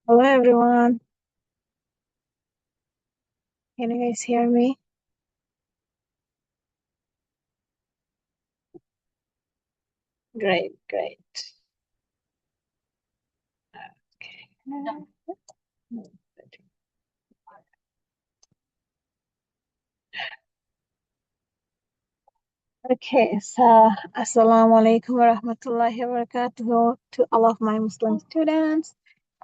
Hello everyone. Can you guys hear me? Great, great. Okay. Okay, so Assalamu alaikum warahmatullahi wabarakatuh to all of my Muslim students,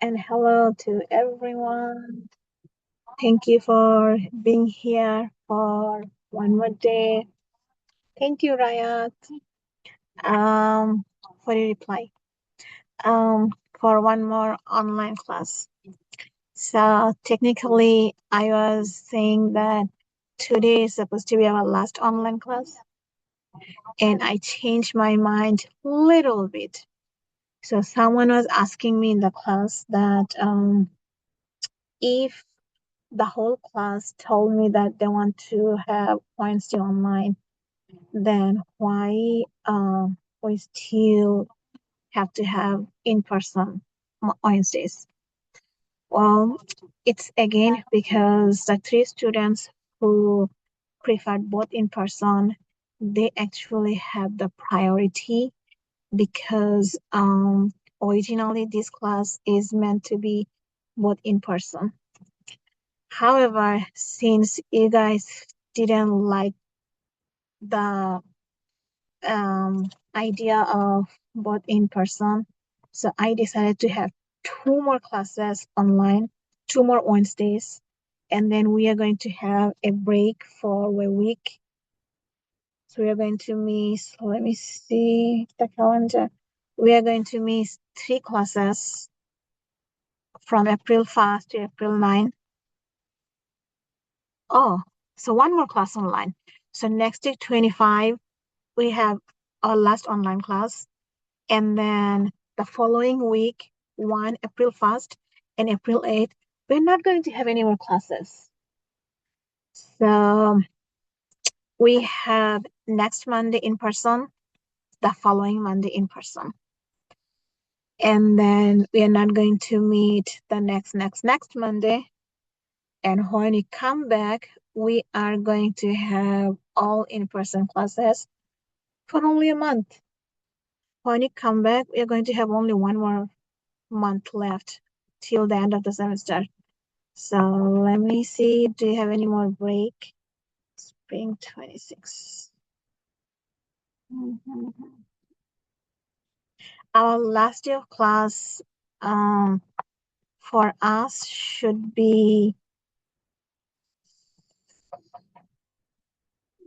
and hello to everyone. Thank you for being here for one more day. Thank you, Rayat, for your reply. For one more online class. So technically, I was saying that today is supposed to be our last online class, and I changed my mind a little bit. So someone was asking me in the class that if the whole class told me that they want to have Wednesday online, then why we still have to have in-person Wednesdays? Well, it's again because the three students who preferred both in person, they actually have the priority because originally this class is meant to be both in person. However, since you guys didn't like the idea of both in person, so I decided to have two more classes online, two more Wednesdays, and then we are going to have a break for a week. So we are going to miss, let me see the calendar. We are going to miss three classes from April 1st to April 9th. Oh, so one more class online. So next week, 25, we have our last online class. And then the following week, April 1st and April 8th, we're not going to have any more classes. So we have next Monday in person, the following Monday in person. And then we are not going to meet the next Monday. And when we come back, we are going to have all in-person classes for only a month. When you come back, we are going to have only one more month left till the end of the semester. So let me see, do you have any more break? Spring 26. Our last day of class for us should be,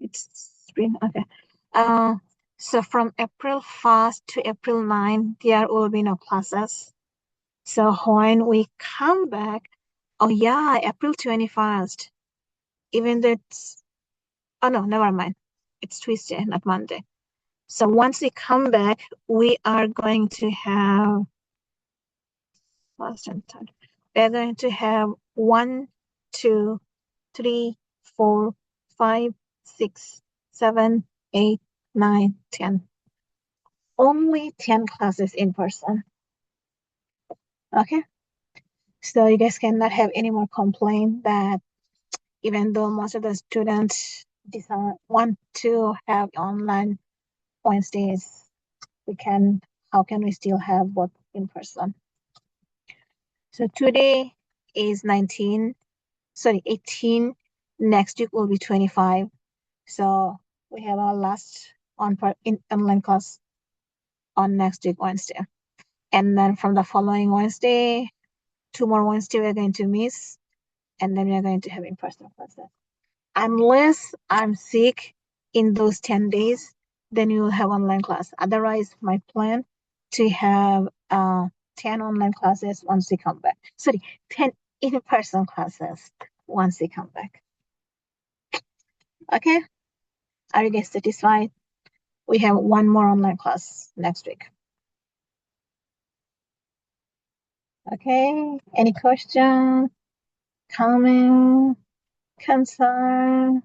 it's spring, okay. So from April 1st to April 9th, there will be no classes. So when we come back, oh yeah, April 21st, even though it's, oh no, never mind. It's Tuesday, not Monday. So once we come back, we are going to have, first and third, we're going to have 1, 2, 3, 4, 5, 6, 7, 8, 9, 10. Only 10 classes in person. Okay? So you guys cannot have any more complaint that even though most of the students want to have online Wednesdays, how can we still have both in person? So today is 18. Next week will be 25. So we have our last online class on next week, Wednesday. And then from the following Wednesday, two more Wednesday we're going to miss, and then we're going to have in-person classes. Unless I'm sick in those 10 days, then we will have online class. Otherwise, my plan to have 10 online classes once we come back. 10 in-person classes once we come back. Okay? Are you guys satisfied? We have one more online class next week. Okay? Any question, comment, concern,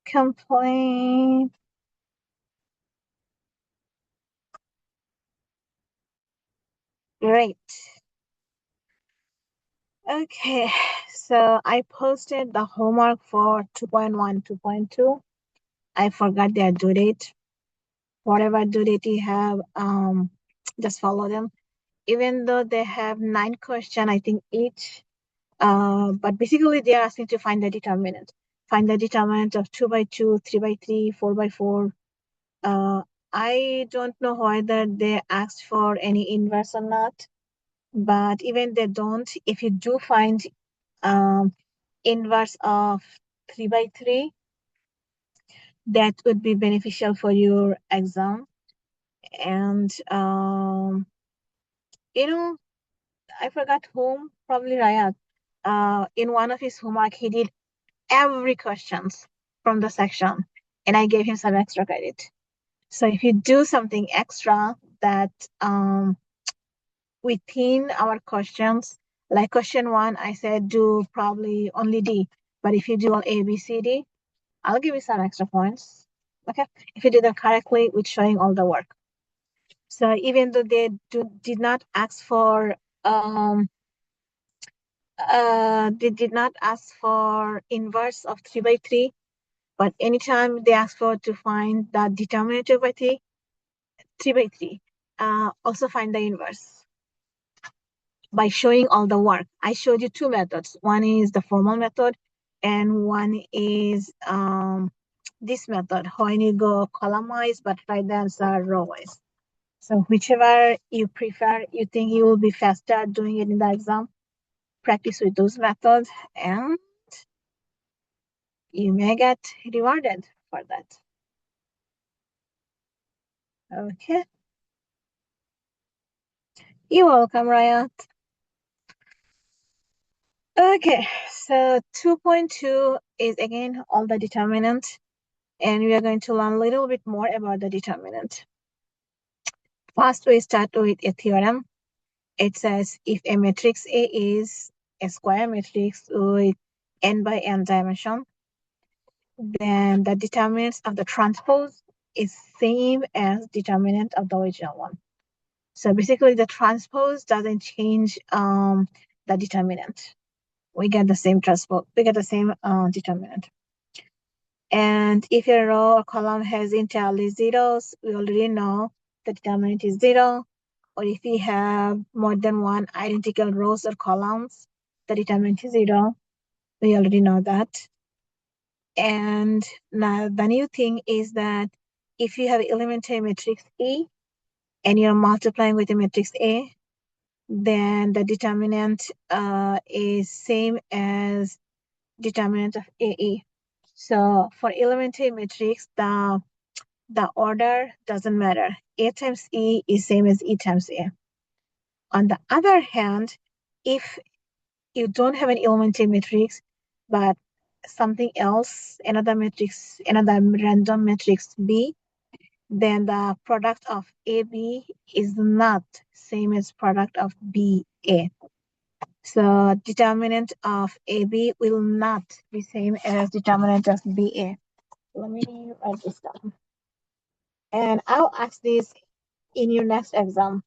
complaint? Great. Okay, so I posted the homework for 2.1, 2.2. I forgot their due date. Whatever due date you have, just follow them. Even though they have 9 questions, I think each, but basically they are asking to find the determinant. Find the determinant of 2 by 2, 3 by 3, 4 by 4. I don't know whether they asked for any inverse or not, but even they don't, if you do find inverse of 3 by 3, that would be beneficial for your exam. And I forgot whom, probably Rayat. In one of his homework, he did every questions from the section, and I gave him some extra credit. So if you do something extra that within our questions, like question 1, I said do probably only D, but if you do all A, B, C, D, I'll give you some extra points. Okay, if you did them correctly with showing all the work. So even though they did not ask for they did not ask for inverse of 3 by 3, but anytime they ask for to find the determinant by 3 by 3, also find the inverse by showing all the work. I showed you 2 methods. One is the formal method, and one is this method, when you go column-wise, but write the answer row-wise. So whichever you prefer, you think you will be faster doing it in the exam, practice with those methods, and you may get rewarded for that. Okay. You're welcome, Ryan. Okay, so 2.2 is again all the determinant, and we are going to learn a little bit more about the determinant. First, we start with a theorem. It says if a matrix A is a square matrix with n by n dimension, then the determinants of the transpose is same as determinant of the original one. So basically the transpose doesn't change the determinant. We get the same transpose, we get the same determinant. And if a row or column has entirely zeros, we already know the determinant is 0. Or if we have more than one identical rows or columns, the determinant is 0. We already know that. And now the new thing is that if you have elementary matrix E and you're multiplying with the matrix A, then the determinant is same as determinant of AE. So for elementary matrix, the order doesn't matter. A times E is same as E times A. On the other hand, if you don't have an elementary matrix, but something else, another matrix, another random matrix B, then the product of AB is not same as product of BA. So determinant of AB will not be same as determinant of BA. Let me write this down. And I'll ask this in your next exam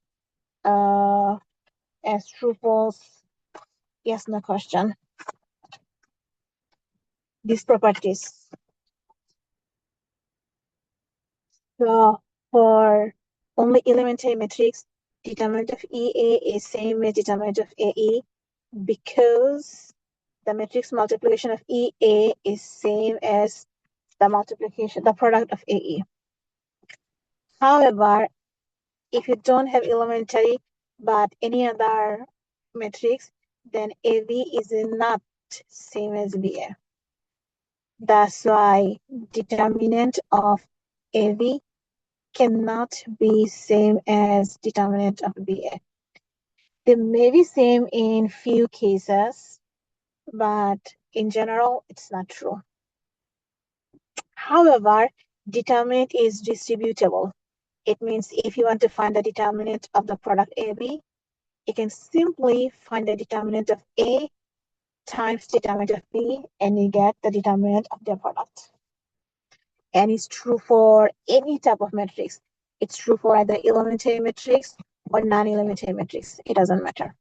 as true false yes no question. These properties. So for only elementary matrix, determinant of EA is same as determinant of AE because the matrix multiplication of EA is same as the product of AE. However, if you don't have elementary but any other matrix, then AB is not same as BA. That's why determinant of AB cannot be same as determinant of BA. They may be same in few cases, but in general, it's not true. However, determinant is distributable. It means if you want to find the determinant of the product AB, you can simply find the determinant of A times determinant of B, and you get the determinant of their product. And it's true for any type of matrix. It's true for either elementary matrix or non-elementary matrix. It doesn't matter.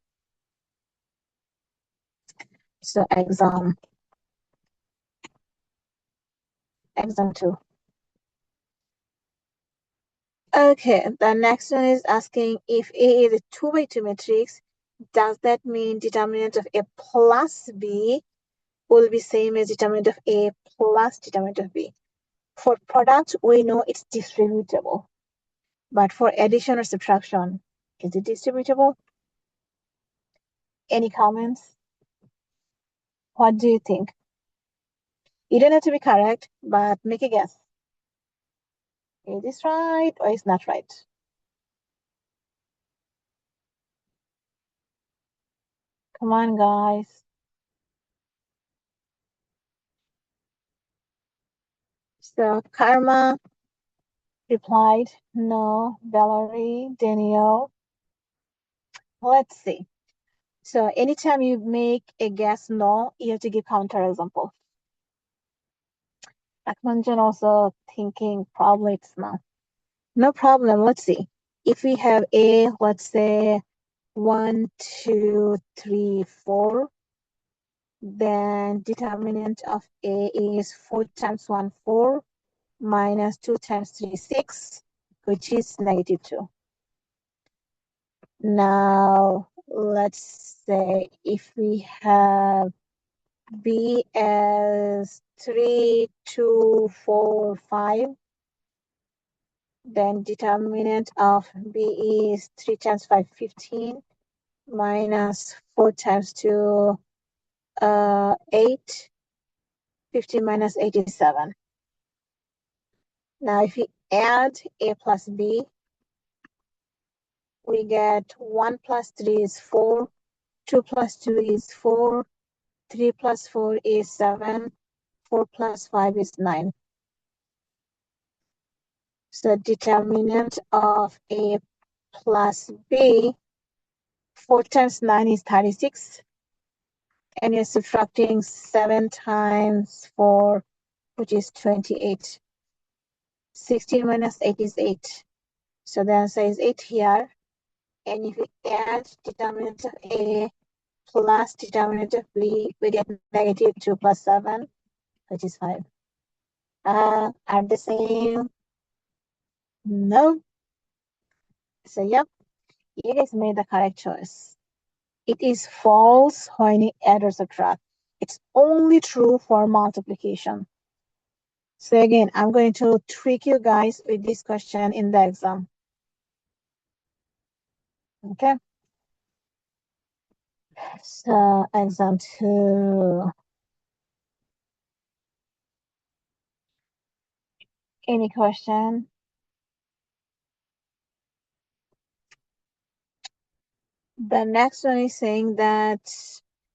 So exam 2. Okay, the next one is asking if A is a 2x2 matrix, does that mean determinant of A plus B will be same as determinant of A plus determinant of B? For product, we know it's distributable. But for addition or subtraction, is it distributable? Any comments? What do you think? You don't have to be correct, but make a guess. Is this right or is not right? Come on, guys. So Karma replied, no. Valerie, Danielle. Let's see. So anytime you make a guess no, you have to give counterexample. Akmanjan also thinking probably it's no. No problem. Let's see. If we have A, let's say 1, 2, 3, 4, then determinant of A is 4 times 1, 4, minus 2 times 3, 6, which is -2. Now, let's say if we have B as 3, 2, 4, 5, then determinant of B is 3 times 5, 15, minus 4 times 2, 8, 15 minus 87. Now, if we add A plus B, we get 1 plus 3 is 4, 2 plus 2 is 4, 3 plus 4 is 7, 4 plus 5 is 9. So determinant of A plus B, 4 times 9 is 36. And you're subtracting 7 times 4, which is 28. 16 minus 8 is 8. So the answer is 8 here. And if we add determinant of A plus determinant of B, we get -2 plus 7, which is 5. Are the same? No. So yep, you guys made the correct choice. It is false when you add or subtract. It's only true for multiplication. So again, I'm going to trick you guys with this question in the exam. Okay. So exam 2. Any question? The next one is saying that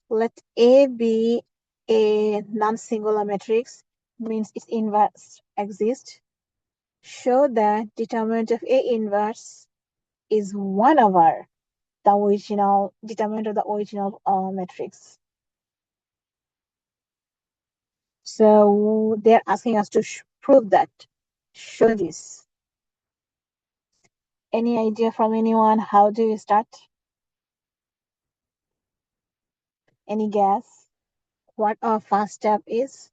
let A be a non-singular matrix, means its inverse exists. Show that determinant of A inverse is 1 over the original determinant of the original matrix. So they're asking us to prove that. Show this. Any idea from anyone? How do you start? Any guess what our first step is?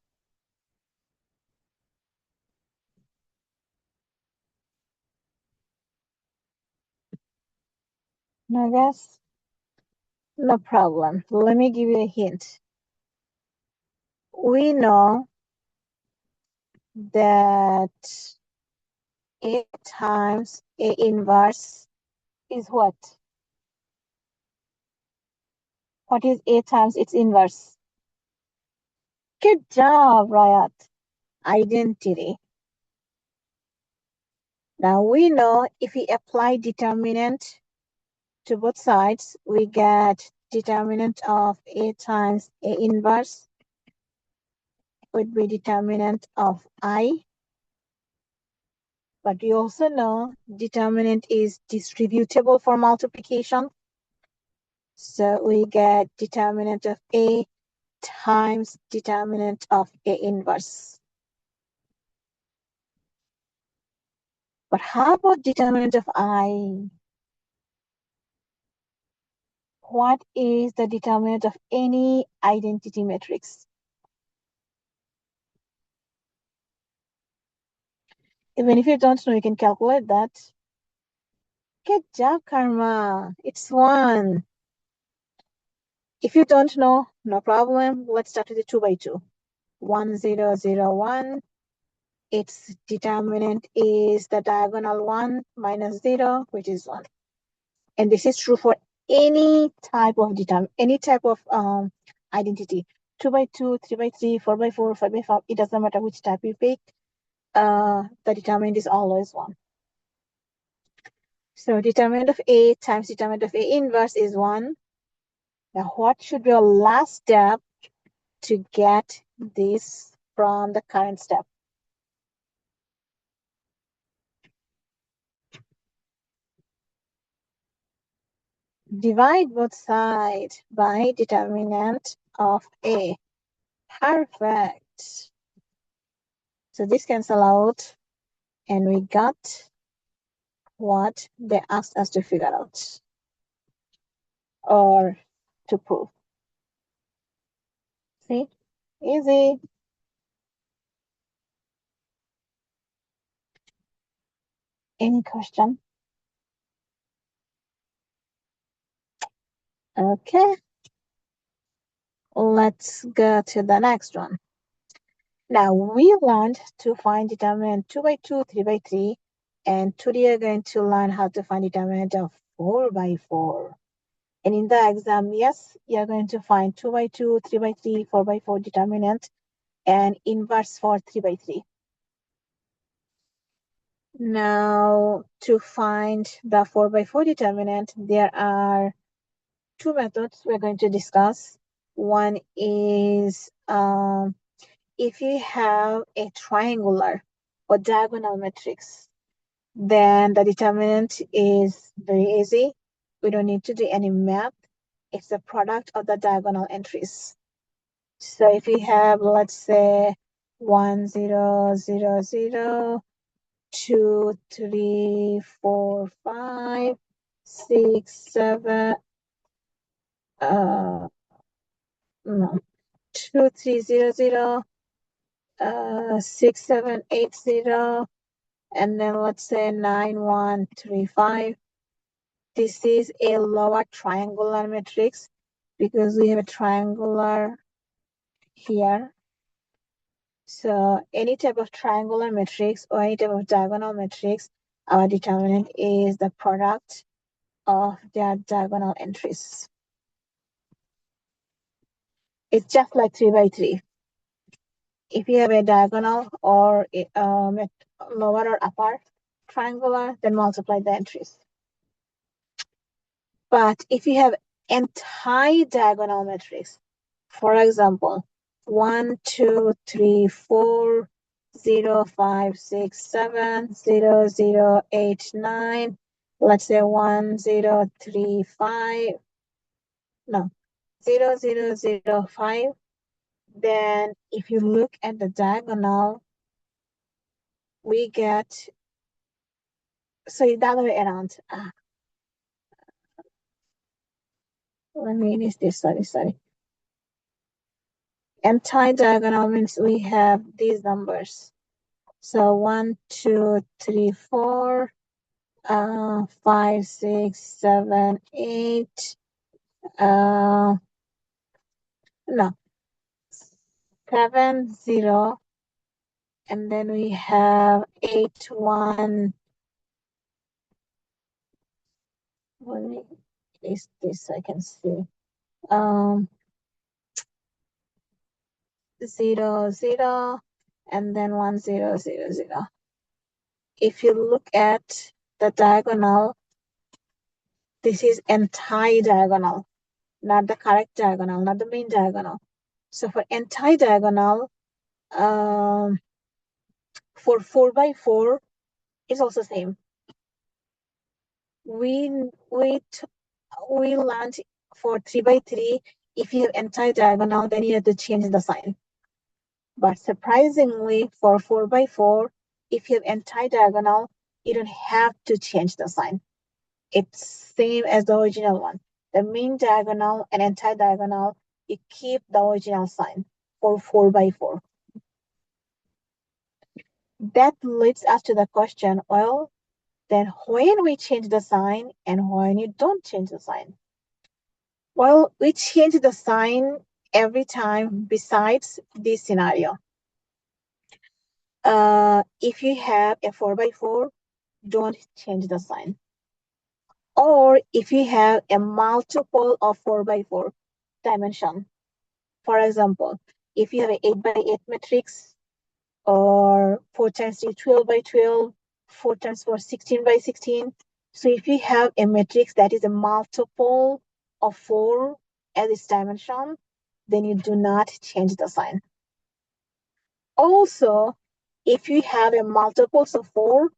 No guess? No problem. Let me give you a hint. We know that A times A inverse is what? What is A times its inverse? Good job, Rayat. Identity. Now we know if we apply determinant to both sides, we get determinant of A times A inverse would be determinant of I. But we also know determinant is distributable for multiplication. So we get determinant of A times determinant of A inverse. But how about determinant of I? what is the determinant of any identity matrix? Even if you don't know, you can calculate that. Good job, Karma. It's 1. If you don't know, no problem. Let's start with the 2 by 2. 1, 0, 0, 1. Its determinant is the diagonal 1 minus 0, which is 1. And this is true for any type of identity. 2 by 2, 3 by 3, 4 by 4, 5 by 5. It doesn't matter which type you pick. The determinant is always 1. So determinant of A times determinant of A inverse is 1. Now what should be our last step to get this from the current step? Divide both sides by determinant of A. Perfect. So this cancel out, and we got what they asked us to figure out or to prove. See? Easy. Any question? Okay. Let's go to the next one. Now we learned to find determinant 2 by 2, 3 by 3, and today we are going to learn how to find determinant of 4 by 4. And in the exam, yes, you are going to find 2 by 2, 3 by 3, 4 by 4 determinant, and inverse for 3 by 3. Now, to find the 4 by 4 determinant, there are 2 methods we're going to discuss. One is if you have a triangular or diagonal matrix, then the determinant is very easy. We don't need to do any math. It's the product of the diagonal entries. So if you have, let's say, 1, 0, 0, 0, 2, 3, 4, 5, 6, 7, no, 2, 3, 0, 0, 6, 7, 8, 0, and then let's say 9, 1, 3, 5. This is a lower triangular matrix because we have a triangular here. So any type of triangular matrix or any type of diagonal matrix, our determinant is the product of their diagonal entries. It's just like 3 by 3. If you have a diagonal or a lower or upper triangular, then multiply the entries. But if you have anti-diagonal matrix, for example, 1, 2, 3, 4, 0, 5, 6, 7, 0, 0, 8, 9, let's say 1, 0, 3, 5, no, 0, 0, 0, 5, then if you look at the diagonal, we get, so the other way around. Let me erase this, sorry. Anti-diagonal means we have these numbers. So 1, 2, 3, 4, 5, 6, 7, 8, no, 7, 0, and then we have 8, 1. Let me erase this so I can see. 0, 0, and then 1, 0, 0, 0. If you look at the diagonal, this is anti-diagonal, not the correct diagonal, not the main diagonal. So for anti-diagonal, for 4 by 4, it's also same. We learned for 3 by 3, if you have anti-diagonal, then you have to change the sign. But surprisingly, for 4 by 4, if you have anti-diagonal, you don't have to change the sign. It's same as the original one. the main diagonal and anti-diagonal, you keep the original sign for 4 by 4. That leads us to the question, well, then when we change the sign and when you don't change the sign? Well, we change the sign every time besides this scenario. If you have a 4 by 4, don't change the sign. Or if you have a multiple of 4 by 4 dimension, for example, if you have an 8 by 8 matrix, or 4 times 3, 12 by 12, 4 times 4, 16 by 16. So if you have a matrix that is a multiple of 4 as its dimension, then you do not change the sign. Also, if you have a multiples of 4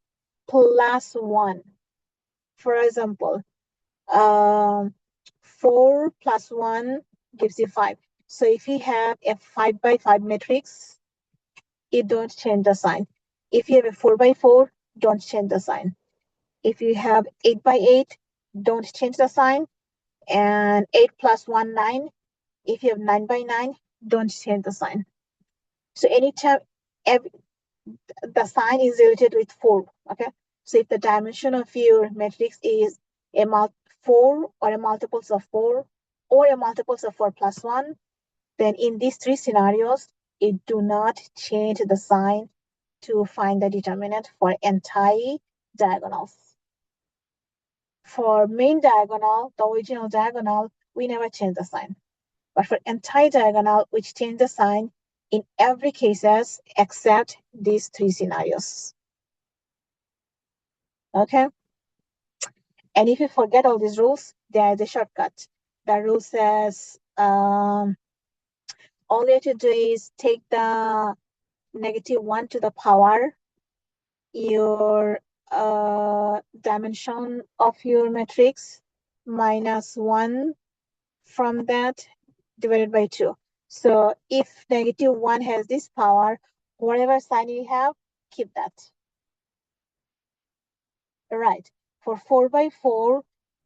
plus 1, for example, 4 plus 1 gives you 5. So if you have a 5 by 5 matrix, you don't change the sign. If you have a 4 by 4, don't change the sign. If you have 8 by 8, don't change the sign. And 8 plus 1, 9. If you have 9 by 9, don't change the sign. So anytime the sign is related with 4, okay? So if the dimension of your matrix is a 4 or a multiples of 4 or a multiples of 4 plus 1, then in these 3 scenarios, you do not change the sign to find the determinant for anti-diagonals. For main diagonal, the original diagonal, we never change the sign. But for anti-diagonal, we change the sign in every cases except these 3 scenarios. Okay? And if you forget all these rules, there is a shortcut. The rule says all you have to do is take the -1 to the power, your dimension of your matrix, -1 from that divided by 2. So if -1 has this power, whatever sign you have, keep that. Right. For 4 by 4,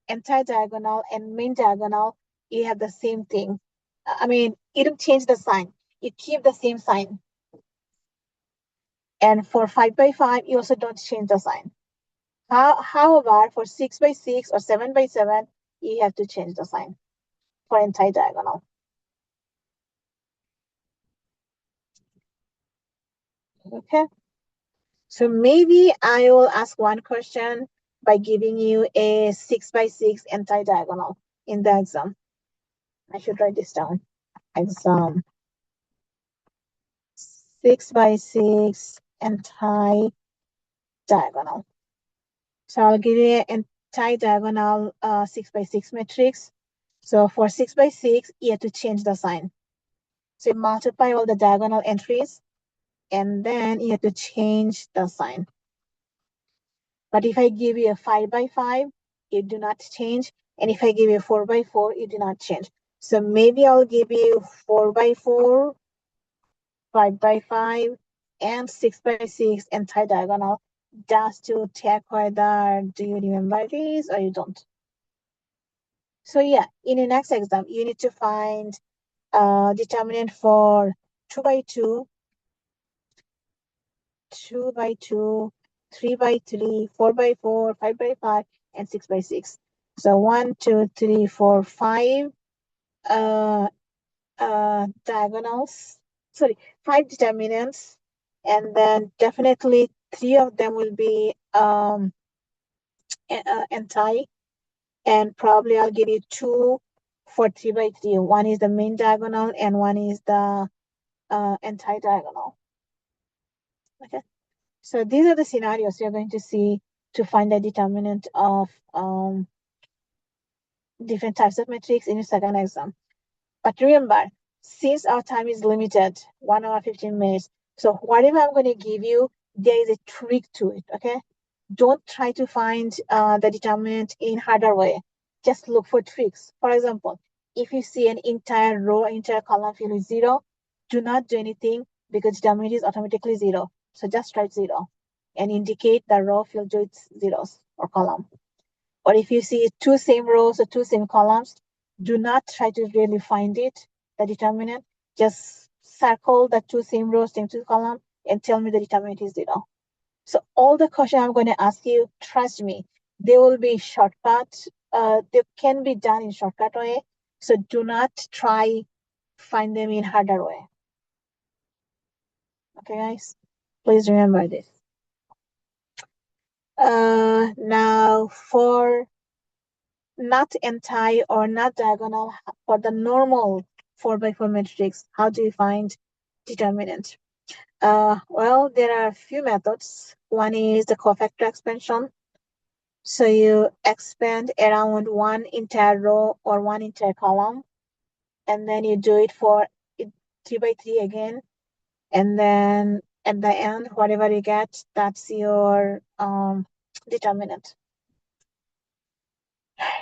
anti-diagonal and main diagonal, you have the same thing. I mean, you don't change the sign. You keep the same sign. And for 5 by 5, you also don't change the sign. However, for 6 by 6 or 7 by 7, you have to change the sign for anti-diagonal. Okay. So maybe I will ask one question by giving you a 6 by 6 anti-diagonal in the exam. I should write this down. Exam 6 by 6 anti-diagonal. So I'll give you an anti-diagonal 6 by 6 matrix. So for 6 by 6, you have to change the sign. So you multiply all the diagonal entries, and then you have to change the sign. But if I give you a 5 by 5, you do not change. And if I give you a 4 by 4, you do not change. So maybe I'll give you 4 by 4, 5 by 5, and 6 by 6 anti-diagonal, just to check whether do you remember these or you don't. So yeah, in the next exam, you need to find determinant for 2 by 2, 2 by 2, 3 by 3, 4 by 4, 5 by 5, and 6 by 6. So 1, 2, 3, 4, 5 diagonals. Sorry, 5 determinants, and then definitely 3 of them will be anti, and probably I'll give you 2 for 3 by 3. One is the main diagonal and one is the anti-diagonal. Okay, so these are the scenarios you're going to see to find the determinant of different types of matrix in your second exam. But remember, since our time is limited, 1 hour, 15 minutes, so whatever I'm going to give you, there is a trick to it, okay? Don't try to find the determinant in harder way. Just look for tricks. For example, if you see an entire row, entire column filled with 0, do not do anything because determinant is automatically 0. So just write 0 and indicate the row filled with zeros or column. Or if you see two same rows or two same columns, do not try to really find it, the determinant. Just circle the two same rows, same two columns, and tell me the determinant is 0. So all the questions I'm going to ask you, trust me, they will be shortcut. They can be done in shortcut way. So do not try find them in harder way. Okay, guys, please remember this. Now for not anti or not diagonal, for the normal 4x4 matrix, how do you find determinant? Well, there are a few methods. One is the cofactor expansion. So you expand around one entire row or one entire column, and then you do it for 3x3 again. And then at the end, whatever you get, that's your determinant.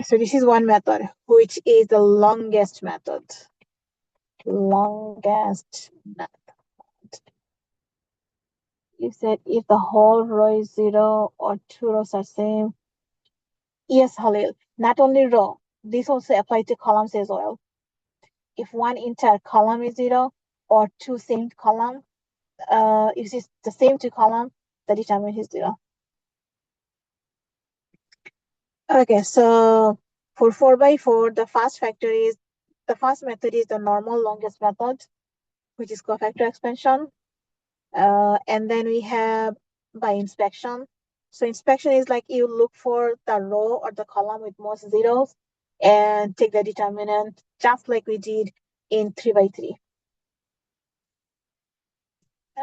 So this is one method, which is the longest method. Longest method. You said if the whole row is 0 or two rows are same. Yes, Halil. Not only row. This also applies to columns as well. If one entire column is 0 or two same column, if it's the same two column, the determinant is 0. Okay, so for 4x4, the first method is the normal longest method, which is cofactor expansion. And then we have by inspection. So inspection is like you look for the row or the column with most zeros and take the determinant, just like we did in 3x3.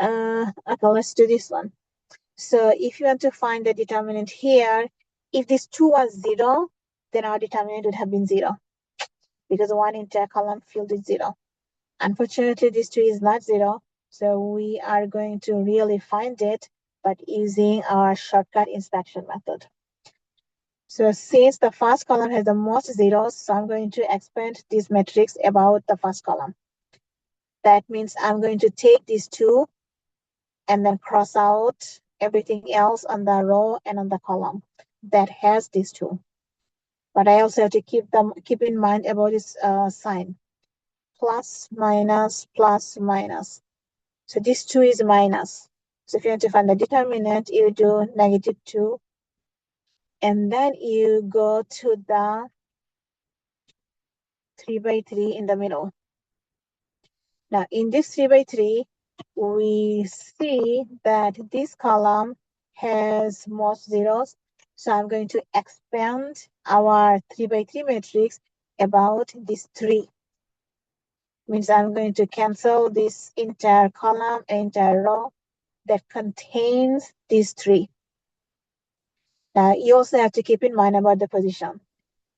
Okay, let's do this one. So if you want to find the determinant here, if this 2 was 0, then our determinant would have been 0, because one entire column field is 0. Unfortunately, this 2 is not 0, so we are going to really find it, but using our shortcut inspection method. So since the first column has the most zeros, so I'm going to expand this matrix about the first column. That means I'm going to take these 2 and then cross out everything else on the row and on the column that has these 2. But I also have to keep in mind about this sign. Plus, minus, plus, minus. So this 2 is minus. So if you want to find the determinant, you do -2. And then you go to the 3x3 in the middle. Now in this 3x3, we see that this column has most zeros. So I'm going to expand our 3x3 matrix about this 3. Means I'm going to cancel this entire column, entire row that contains these 3. Now you also have to keep in mind about the position.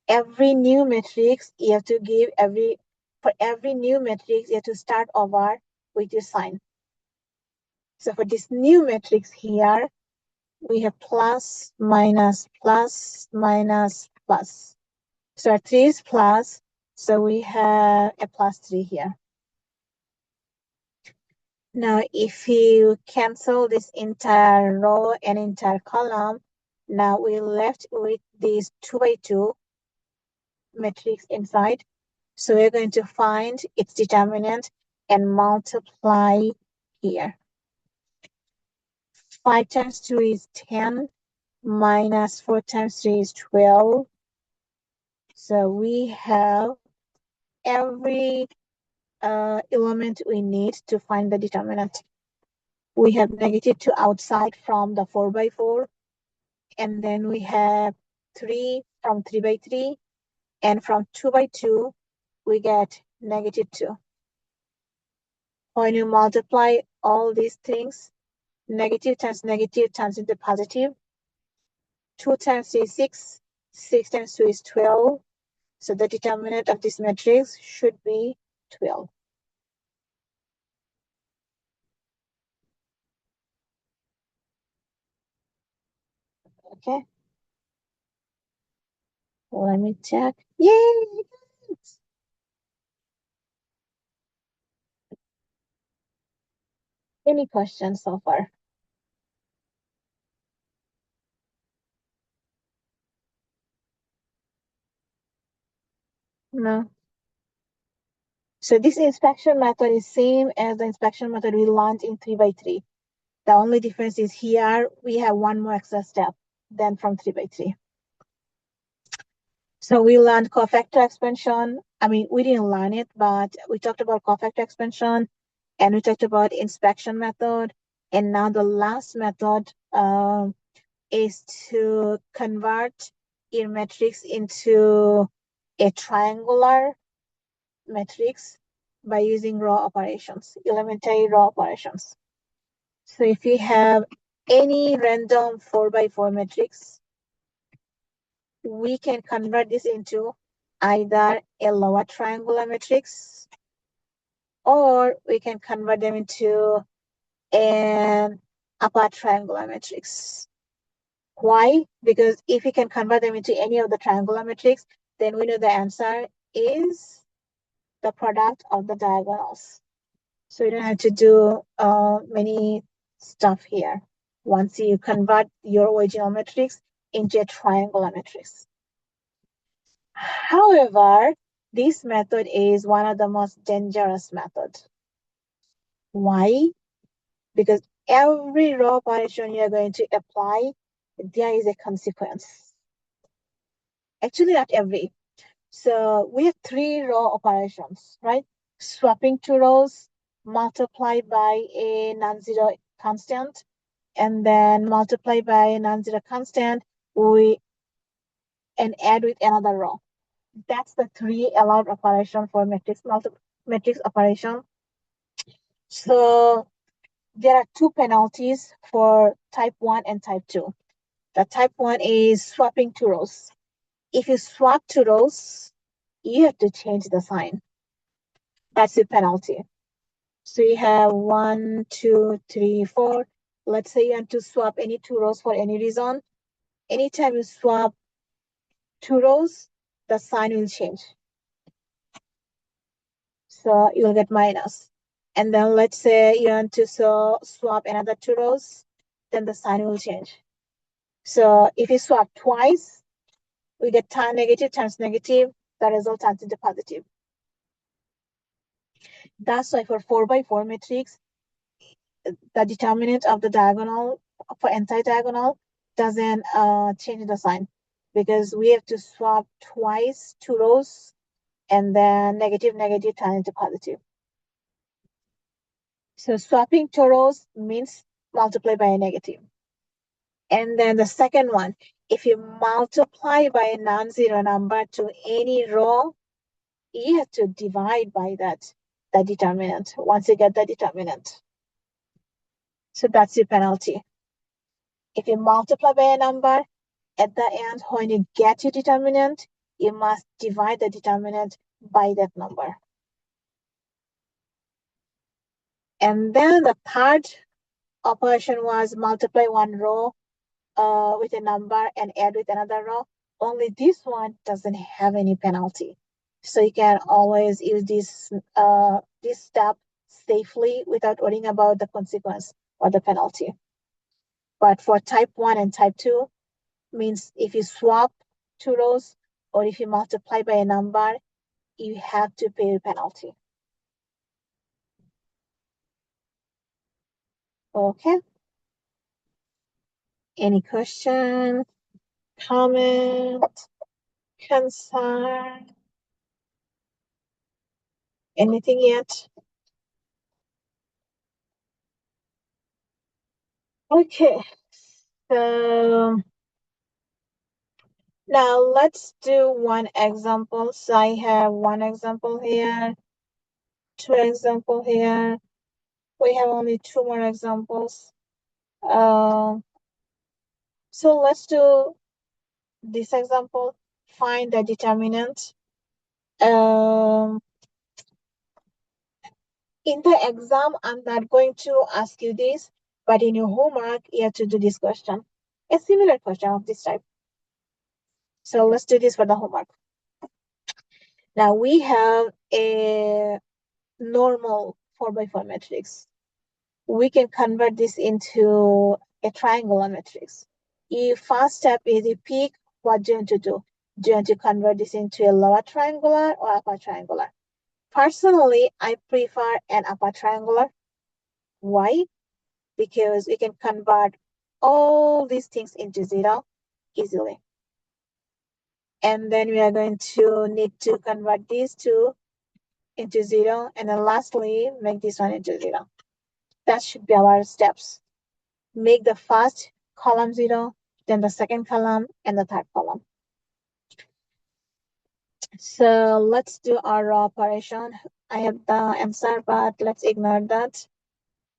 Every new matrix, you have to give for every new matrix, you have to start over with your sign. So for this new matrix here, we have plus, minus, plus, minus, plus. So our 3 is plus, so we have a +3 here. Now, if you cancel this entire row and entire column, now we're left with this 2x2 matrix inside. So we're going to find its determinant and multiply here. 5 times 2 is 10, minus 4 times 3 is 12. So we have every element we need to find the determinant. We have -2 outside from the 4x4, and then we have 3 from 3x3, and from 2x2, we get -2. When you multiply all these things, negative turns into positive. 2 times 3 is 6, 6 times 2 is 12. So the determinant of this matrix should be 12. Okay. Let me check. Yay! Any questions so far? No. So this inspection method is same as the inspection method we learned in 3x3. The only difference is here we have one more extra step than from 3x3. So we learned cofactor expansion. I mean, we didn't learn it, but we talked about cofactor expansion and we talked about inspection method. And now the last method is to convert your matrix into a triangular matrix by using row operations, elementary row operations. So if you have any random 4x4 matrix, we can convert this into either a lower triangular matrix or we can convert them into an upper triangular matrix. Why? Because if we can convert them into any of the triangular matrix, then we know the answer is the product of the diagonals. So you don't have to do many stuff here once you convert your original matrix into a triangular matrix. However, this method is one of the most dangerous methods. Why? Because every row operation you're going to apply, there is a consequence. Actually, not every. So we have 3 row operations, right? Swapping 2 rows, multiplied by a non-zero constant, and then multiply by a non-zero constant, and add with another row. That's the 3 allowed operation for matrix operation. So there are 2 penalties for type 1 and type 2. The type 1 is swapping 2 rows. If you swap 2 rows, you have to change the sign. That's the penalty. So you have 1, 2, 3, 4. Let's say you want to swap any 2 rows for any reason. Anytime you swap 2 rows, the sign will change. So you'll get minus. And then let's say you want to swap another 2 rows, then the sign will change. So if you swap twice, we get negative times negative, the result turns into positive. That's why for 4x4 matrix, the determinant of the diagonal for anti-diagonal doesn't change the sign because we have to swap twice 2 rows and then negative turn into positive. So swapping 2 rows means multiply by a negative. And then the second one, if you multiply by a non-zero number to any row, you have to divide by that, the determinant, once you get the determinant. So that's your penalty. If you multiply by a number, at the end, when you get your determinant, you must divide the determinant by that number. And then the third operation was multiply 1 row with a number and add with another row. Only this one doesn't have any penalty. So you can always use this step safely without worrying about the consequence or the penalty. But for type 1 and type 2, means if you swap 2 rows or if you multiply by a number, you have to pay a penalty. Okay. Any question, comment, concern? Anything yet? Okay. So now let's do one example. So I have 1 example here, 2 example here. We have only 2 more examples. So let's do this example. Find the determinant. In the exam, I'm not going to ask you this, but in your homework, you have to do this question. A similar question of this type. So let's do this for the homework. Now we have a normal 4x4 matrix. We can convert this into a triangular matrix. Your first step is you pick what you want to do. Do you want to convert this into a lower triangular or upper triangular? Personally, I prefer an upper triangular. Why? Because we can convert all these things into 0 easily. And then we are going to need to convert these two into 0. And then lastly, make this one into 0. That should be our steps. Make the first column 0, then the second column, and the third column. So let's do our operation. I have the answer, but let's ignore that.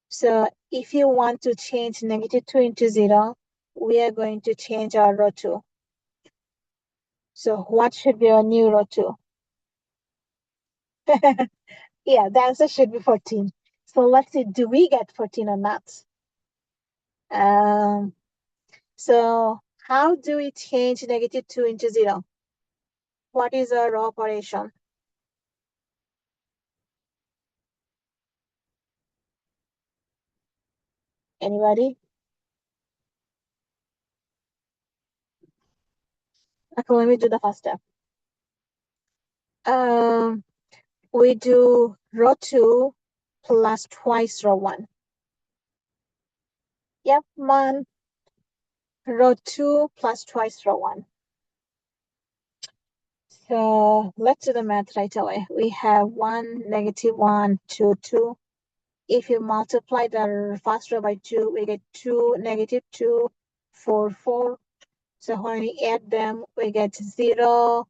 So if you want to change -2 into 0, we are going to change our row 2. So what should be our new row 2? Yeah, the answer should be 14. So let's see, do we get 14 or not? So how do we change -2 into 0? What is our operation? Anybody? Okay, let me do the first step. We do row 2 plus twice row 1. Yep, man. Row 2 plus twice row 1. So let's do the math right away. We have 1, -1, 2, 2. If you multiply the first row by 2, we get 2, -2, 4, 4. So when we add them, we get 0.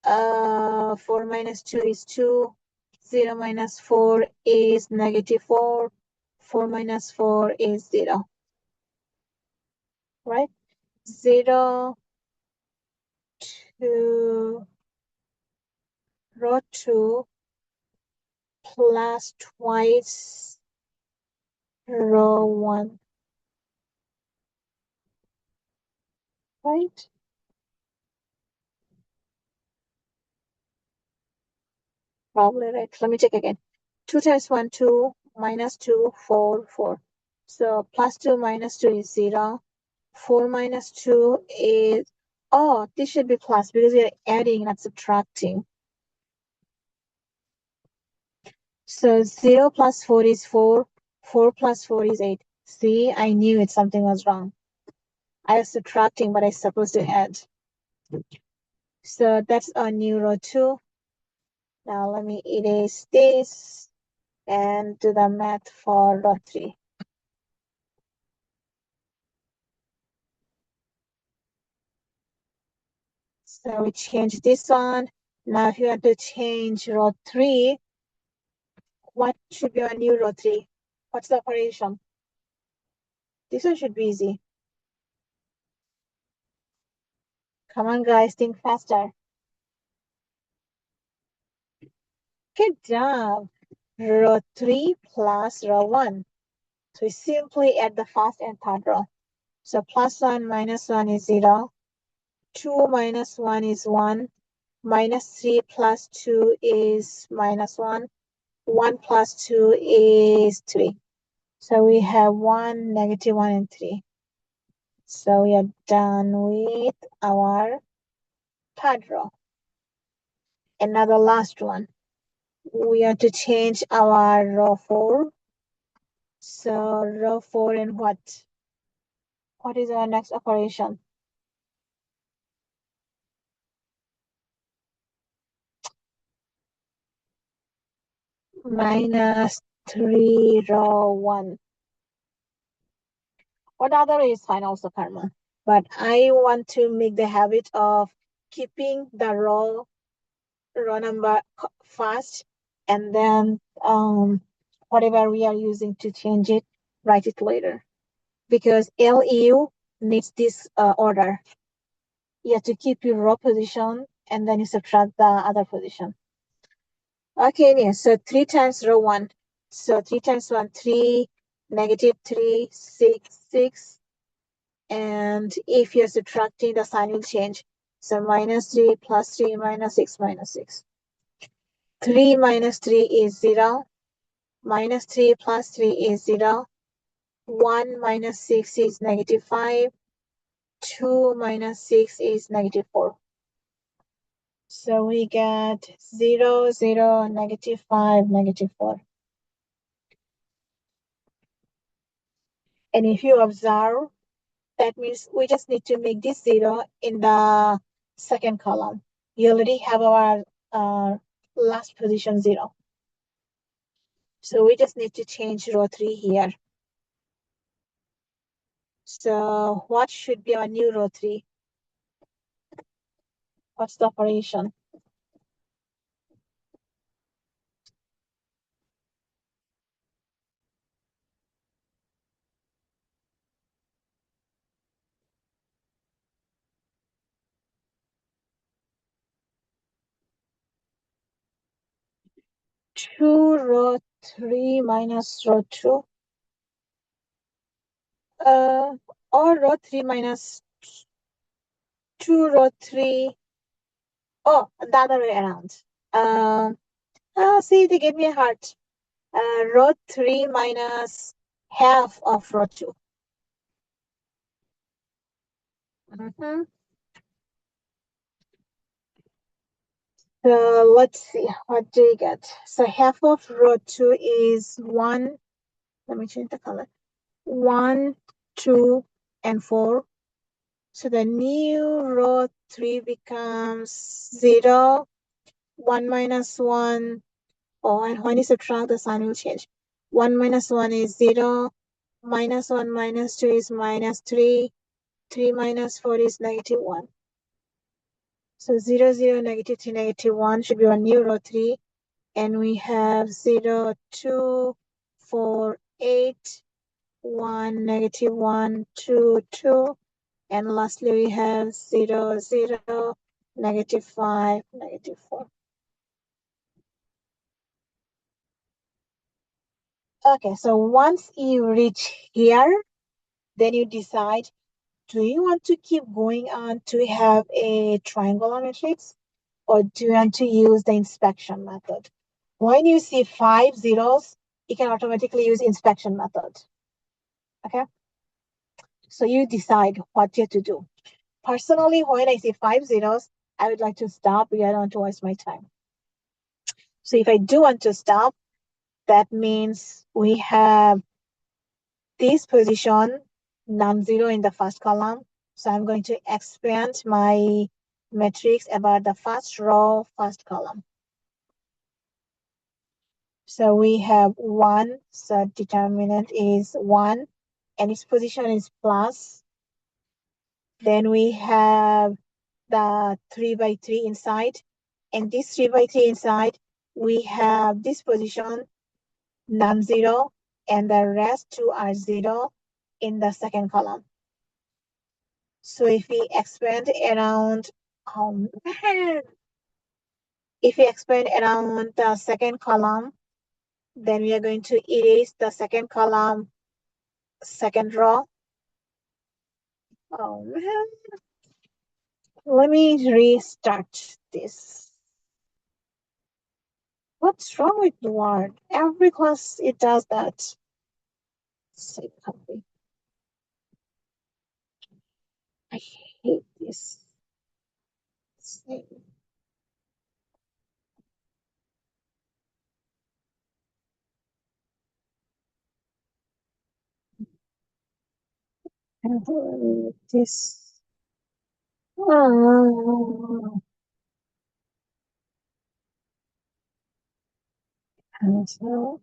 4 minus 2 is 2. 0 minus 4 is -4. 4 minus 4 is 0. Right? 0, 2, row 2 plus twice row 1. Right? Probably right. Let me check again. 2 times 1, 2, minus 2, 4, 4. So plus 2 minus 2 is 0. 4 minus 2 is, oh, this should be plus because we are adding, not subtracting. So 0 plus 4 is 4. 4 plus 4 is 8. See, I knew it, something was wrong. I was subtracting, but I was supposed to add. So that's our new row 2. Now let me erase this and do the math for row 3. So we change this one. Now if you want to change row 3, what should be our new row 3? What's the operation? This one should be easy. Come on, guys, think faster. Good job. Row 3 plus row 1. So we simply add the first and third row. So plus 1 minus 1 is 0. 2 minus 1 is 1. Minus 3 plus 2 is minus 1. 1 plus 2 is 3. So we have 1, -1, and 3. So we are done with our third row. And now the last one. We have to change our row 4. So row 4 and what? What is our next operation? Minus 3 row 1. Or the other way is fine also, Karma. But I want to make the habit of keeping the row number first, and then whatever we are using to change it, write it later. Because LEU needs this order. You have to keep your row position and then you subtract the other position. Okay, yeah, so 3 times row 1. So 3 times 1, 3, -3, 6, 6. And if you're subtracting, the sign will change. So -3 plus 3 minus 6 minus 6. 3 minus 3 is 0. Minus 3 plus 3 is 0. 1 minus 6 is -5. 2 minus 6 is -4. So we get 0, 0, -5, -4. And if you observe, that means we just need to make this 0 in the second column. You already have our last position 0. So we just need to change row 3 here. So what should be our new row 3? What's the operation? Two row 3 minus row 2. Or row 3 minus 2 row 3. Oh, the other way around. See, they gave me a heart. Row 3 minus half of row 2. So let's see, what do you get? So half of row 2 is 1. Let me change the color. 1, 2, and 4. So the new row 3 becomes 0, 1 minus 1. Oh, and when you subtract, the sign will change. 1 minus 1 is 0. Minus 1 minus 2 is -3. 3 minus 4 is -1. So 0, 0, -3, -1 should be our new row 3. And we have 0, 2, 4, 8, 1, -1, 2, 2. And lastly, we have 0, 0, -5, -4. Okay, so once you reach here, then you decide, do you want to keep going on to have a triangular matrix, or do you want to use the inspection method? When you see 5 zeros, you can automatically use inspection method. Okay? So you decide what you have to do. Personally, when I see 5 zeros, I would like to stop because I don't want to waste my time. So if I do want to stop, that means we have this position non-zero in the first column. So I'm going to expand my matrix about the first row, first column. So we have 1, so determinant is 1, and its position is plus. Then we have the 3 by 3 inside, and this 3 by 3 inside, we have this position non-zero, and the rest 2 are 0 in the second column. So if we expand around, if we expand around the second column, then we are going to erase the second column, second row. Oh man. Let me restart this. What's wrong with the word? Every class it does that. Save copy. I hate this. Save. And this. Cancel.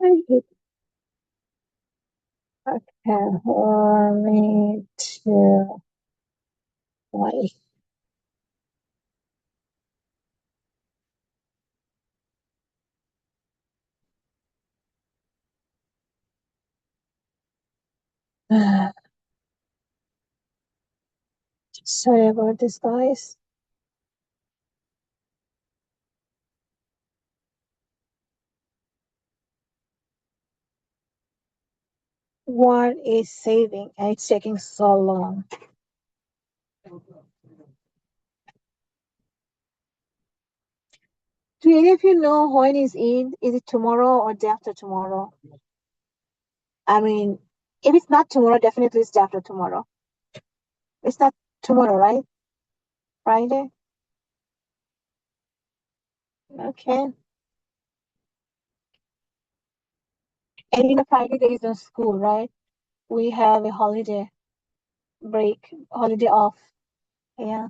I hate. Okay, let me to why. Sorry about this, guys. What is saving? And it's taking so long. Do any of you know when is Eid? Is it tomorrow or day after tomorrow? I mean, if it's not tomorrow, definitely it's after tomorrow. It's not tomorrow, right? Friday? Okay. And Friday there is no school, right? We have a holiday break, holiday off. Yeah,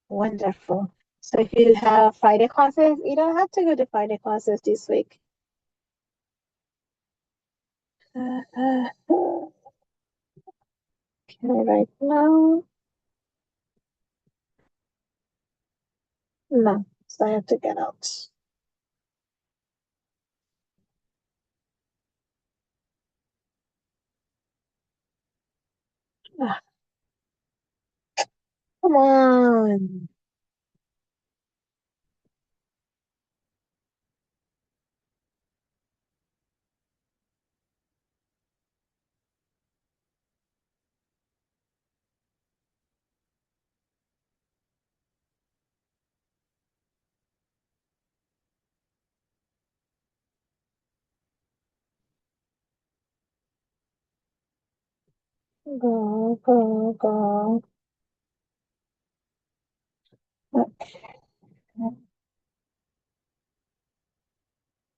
wonderful. So if you have Friday classes, you don't have to go to Friday classes this week. Okay, right now. No, so I have to get out. Ah, come on. Go, go, go. Okay.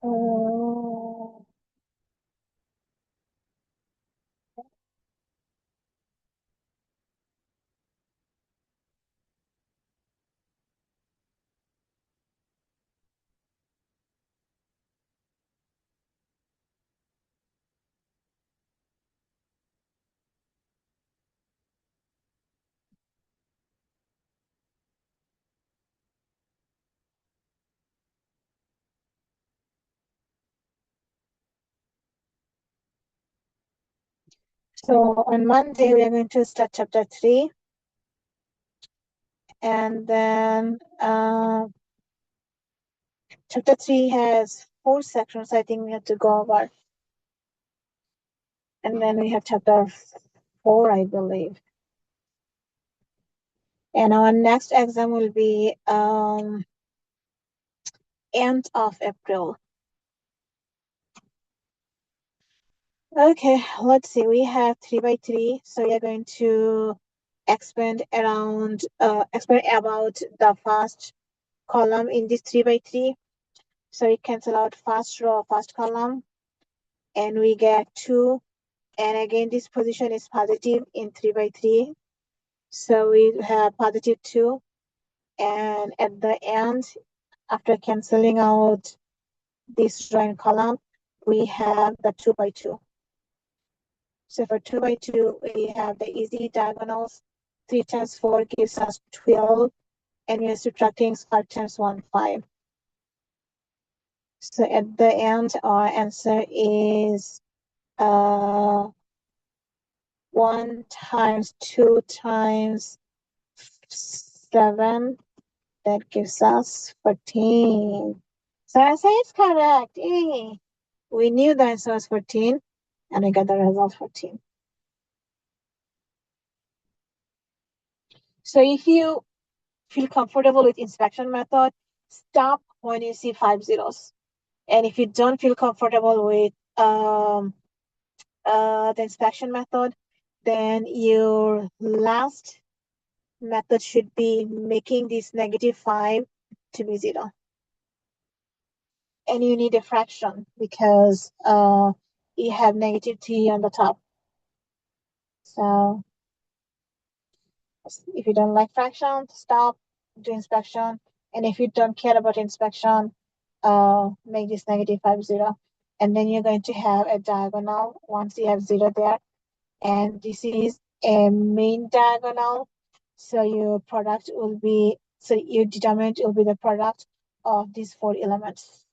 Uh, so on Monday, we are going to start chapter 3. And then chapter 3 has 4 sections I think we have to go over. And then we have chapter 4, I believe. And our next exam will be end of April. Okay, let's see. We have 3 by 3. So we are going to expand about the first column in this 3 by 3. So we cancel out first row, first column, and we get 2. And again, this position is positive in 3 by 3. So we have positive 2. And at the end, after canceling out this row and column, we have the 2 by 2. So for 2 by 2, we have the easy diagonals. 3 times 4 gives us 12. And we are subtracting 5 times 1, 5. So at the end, our answer is 1 times 2 times 7. That gives us 14. So answer is correct. Yay. We knew the answer was 14, and I got the result 14. So if you feel comfortable with inspection method, stop when you see 5 zeros. And if you don't feel comfortable with the inspection method, then your last method should be making this -5 to be 0. And you need a fraction because you have -3 on the top. So if you don't like fraction, stop, do inspection. And if you don't care about inspection, make this -5 0. And then you're going to have a diagonal once you have 0 there. And this is a main diagonal. So your determinant will be the product of these 4 elements.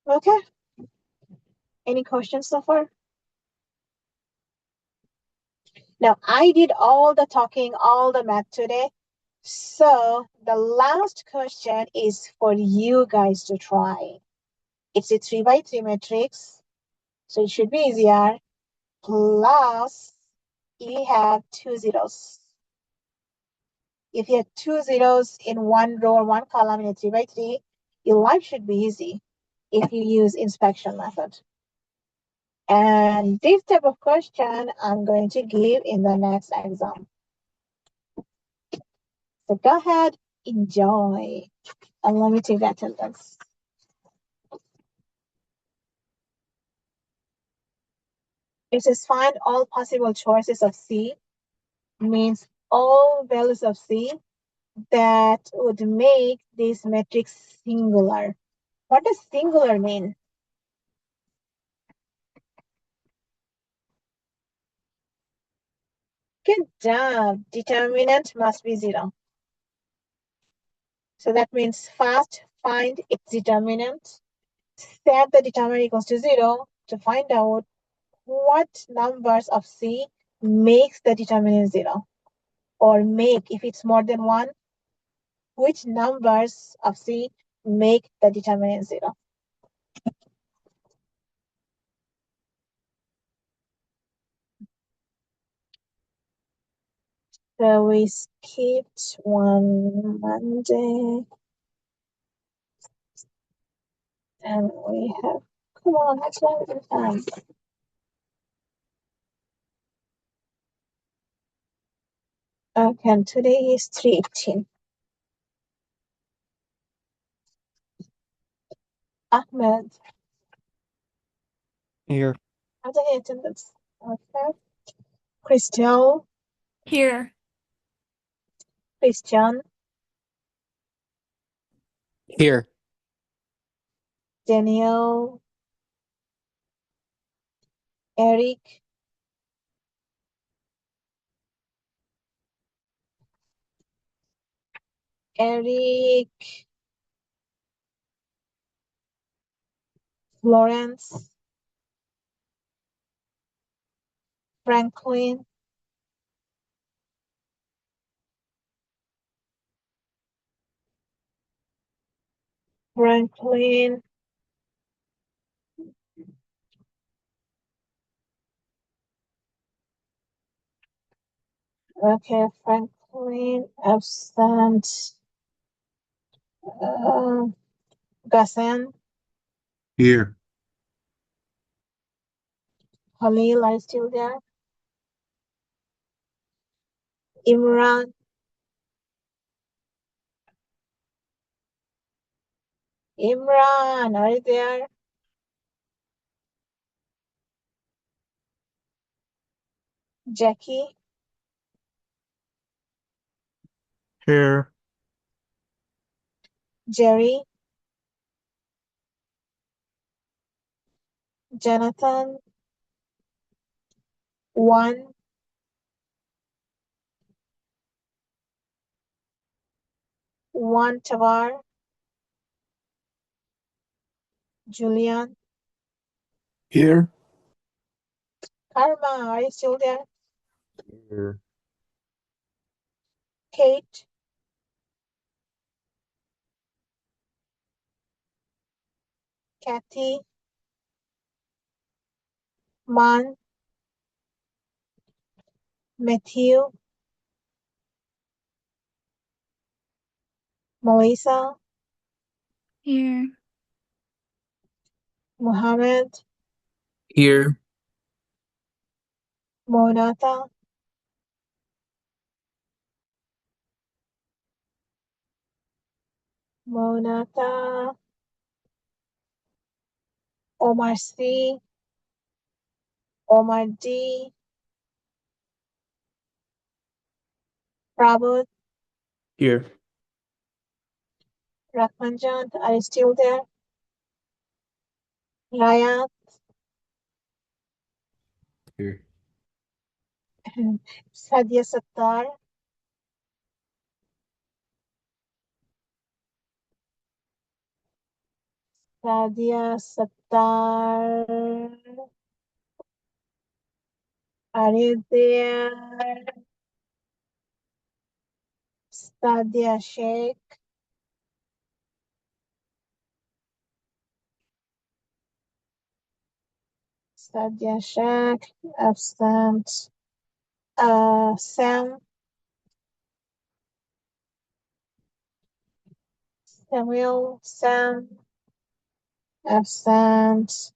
Okay. Any questions so far? Now, I did all the talking, all the math today. So the last question is for you guys to try. It's a 3 by 3 matrix. So it should be easier. Plus, you have 2 zeros. If you have 2 zeros in one row or one column in a 3 by 3, your life should be easy. if you use inspection method. And this type of question I'm going to give in the next exam. So go ahead, enjoy. And let me take the attendance. It says find all possible choices of C, means all values of C that would make this matrix singular. What does singular mean? Good job. Determinant must be 0. So that means first find its determinant, set the determinant equals to 0 to find out what numbers of C makes the determinant 0. Or make, if it's more than 1, which numbers of C make the determinant 0. So we skipped one Monday. And we have, come on, that's one of the time. Okay, and today is 3:18. Ahmed. Here. Are they in attendance? Okay. Crystal. Here. Christian. Here. Daniel. Eric. Eric. Florence. Franklin. Franklin. Okay, Franklin absent. Gassen. Here. Halil, are you still there? Imran. Imran, are you there? Jackie. Here. Jerry. Jonathan. One. Tabar. Julian. Here. Karma, are you still there? Here. Kate. Kathy. Man. Matthew. Melissa. Here. Muhammad. Here. Monata. Omar C. Omar D. Prabhu. Here. Rahmanjan, are you still there? Ryan. Here. Sadia Sattar. Sadia Sattar. Are you there? Sadia Sheikh. Sadia Sheikh. Absent. Sam. Samuel. Sam. Absent.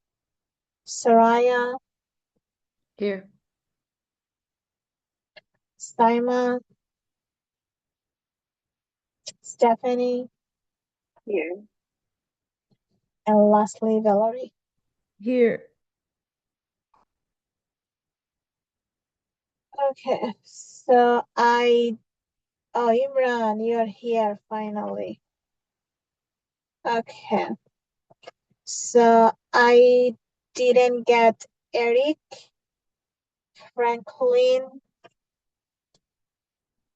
Soraya, Here. Saima, Stephanie, Here. and lastly, Valerie. Here. Okay, so Imran, you're here finally. Okay, so I didn't get Eric, Franklin,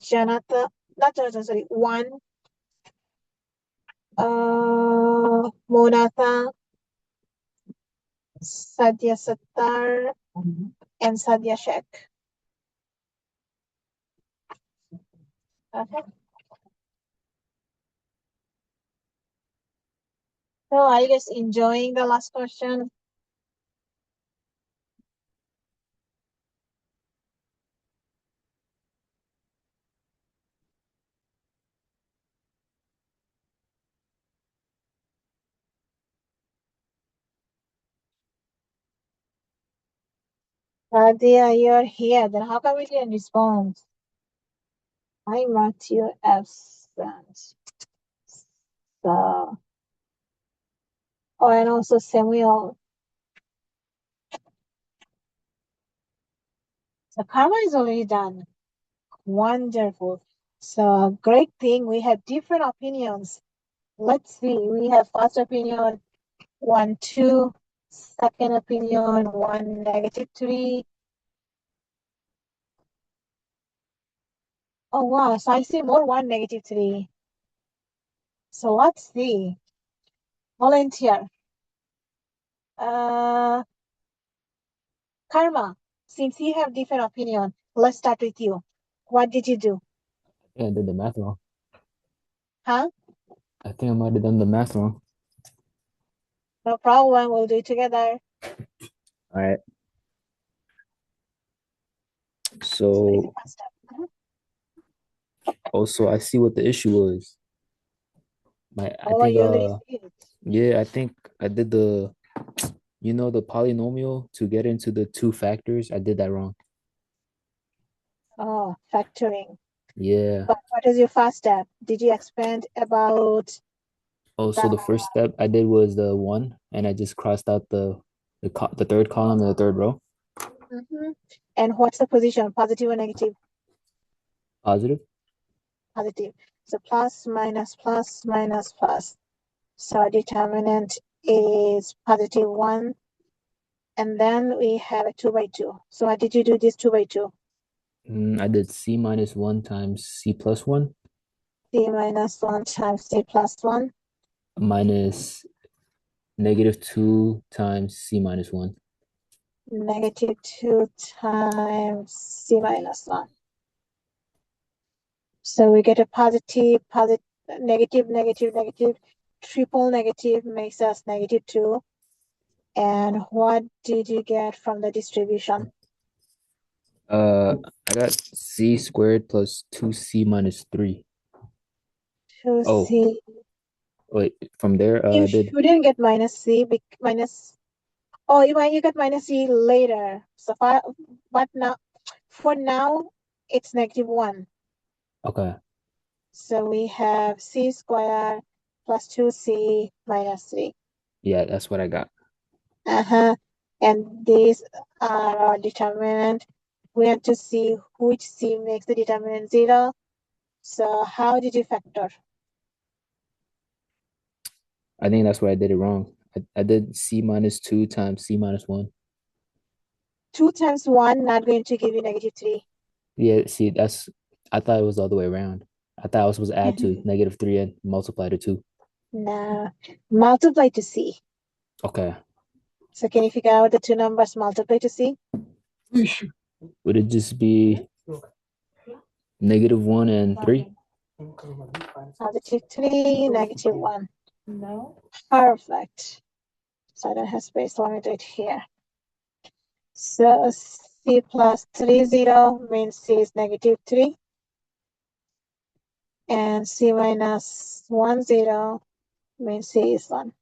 Jonathan, not Jonathan, sorry, one, Monata, Sadia Sattar, and Sadia Sheikh. Okay. So are you guys enjoying the last question? Sadia, you're here. Then how come we didn't respond? I marked you absent. So, oh, and also Samuel. So karma is already done. Wonderful. So great thing. We have different opinions. Let's see. We have first opinion, 1, 2. Second opinion, 1, -3. Oh wow. So I see more 1, -3. So let's see. Volunteer. Karma, since you have different opinion, let's start with you. What did you do? Yeah, I did the math wrong. Huh? I think I might have done the math wrong. No problem. We'll do it together. All right. So also I see what the issue was. I Oh, think you already see it. yeah, I think I did the the polynomial to get into the two factors. I did that wrong. Oh, factoring. Yeah. But what is your first step? Did you expand about Oh, so the first step I did was the 1, and I just crossed out the third column and the third row. And what's the position? Positive or negative? Positive. Positive. So plus, minus, plus, minus, plus. So our determinant is positive 1. And then we have a 2 by 2. So what did you do this 2 by 2? I did C minus 1 times C plus 1 C minus 1 times C plus 1. minus -2 times C minus 1. -2 times C minus 1. So we get a positive, negative, negative, negative. Triple negative makes us -2. And what did you get from the distribution? I got C squared plus 2C minus 3. 2C. Wait, from there, You I did. shouldn't get minus C, oh, you got minus C later. So but now, for now, it's -1. Okay. So we have C squared plus 2C minus 3. Yeah, that's what I got. And these are our determinant. We have to see which C makes the determinant 0. So how did you factor? I think that's where I did it wrong. I did C minus 2 times C minus 1. 2 times 1 not going to give you -3. Yeah, see, I thought it was the other way around. I thought I was supposed to add to -3 and multiply to 2. No, multiply to C. Okay. So can you figure out the two numbers multiply to C? Would it just be -1 and 3? +3, -1. No. Perfect. So I don't have space, so let me do it here. So C plus 3, 0 means C is -3. And C minus 1, 0 means C is 1.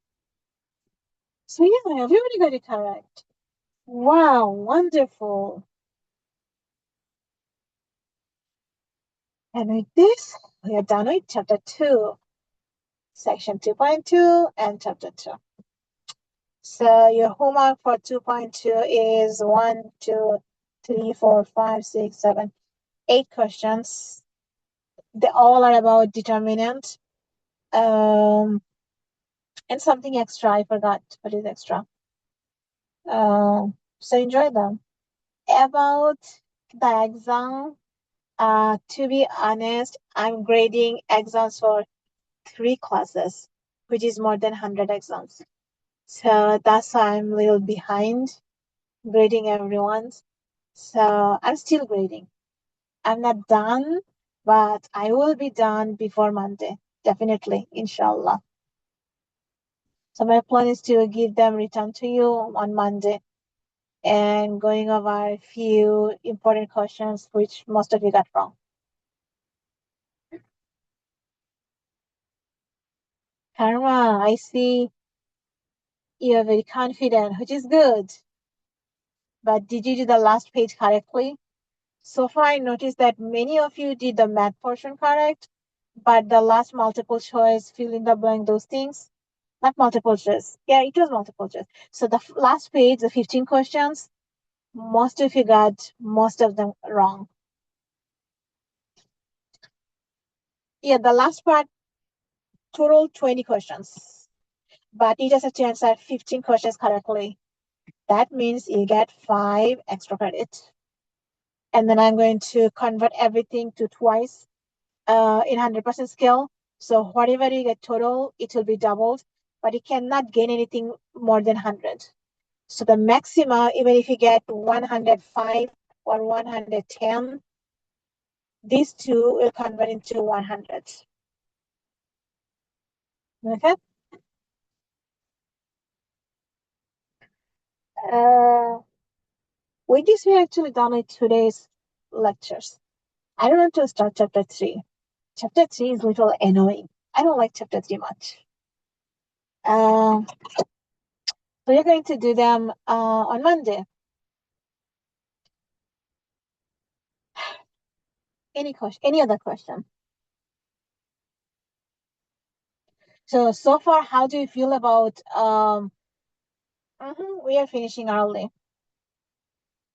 So yeah, everybody got it correct. Wow, wonderful. And with this, we are done with chapter 2, section 2.2 and chapter 2. So your homework for 2.2 is 1, 2, 3, 4, 5, 6, 7, 8 questions. They all are about determinant. And something extra, I forgot what is extra. So enjoy them. About the exam, to be honest, I'm grading exams for 3 classes, which is more than 100 exams. So that's why I'm a little behind grading everyone's. So I'm still grading. I'm not done, but I will be done before Monday, definitely, inshallah. So my plan is to give them return to you on Monday and going over a few important questions which most of you got wrong. Karma, I see you're very confident, which is good. But did you do the last page correctly? So far, I noticed that many of you did the math portion correct, but the last multiple choice, fill in the blank, those things, not multiple choice. Yeah, it was multiple choice. So the last page, the 15 questions, most of you got most of them wrong. Yeah, the last part, total 20 questions, but you just have to answer 15 questions correctly. That means you get 5 extra credit. And then I'm going to convert everything to twice in 100% scale. So whatever you get total, it will be doubled, but you cannot gain anything more than 100. So the maximum, even if you get 105 or 110, these two will convert into 100. Okay. With this, we actually done with today's lectures. I don't want to start chapter 3. Chapter 3 is a little annoying. I don't like chapter 3 much. So we're going to do them on Monday. Any question? Any other question? So far, how do you feel about we are finishing early.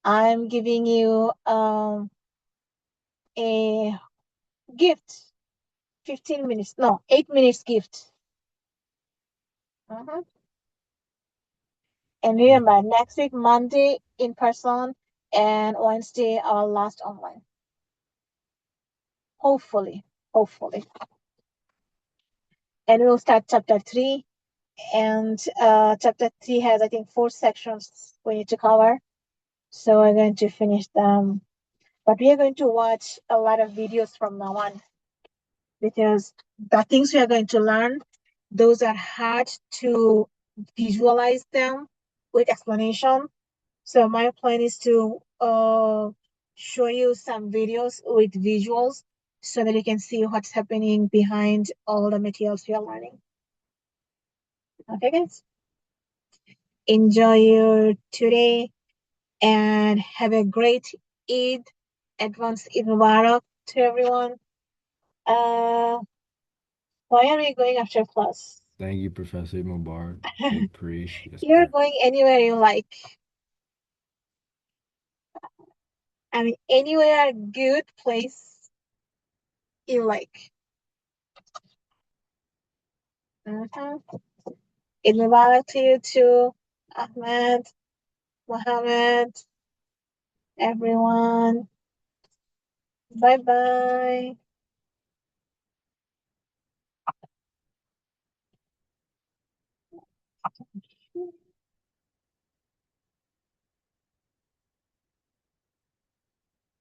I'm giving you a gift. 15 minutes. No, 8 minutes gift. And remember, next week, Monday in person and Wednesday, our last online. Hopefully. And we'll start chapter 3. And chapter 3 has, I think, 4 sections we need to cover. So we're going to finish them. But we are going to watch a lot of videos from now on, because the things we are going to learn, those are hard to visualize them with explanation. So my plan is to show you some videos with visuals so that you can see what's happening behind all the materials we are learning. Okay, guys? Enjoy your today and have a great Eid, advanced Eid Mubarak to everyone. Why are we going after class? Thank you, Professor Mubarak. We appreciate it. You're going anywhere you like. I mean, anywhere good place you like. Eid Mubarak to you too, Ahmed, Mohammed, everyone. Bye-bye.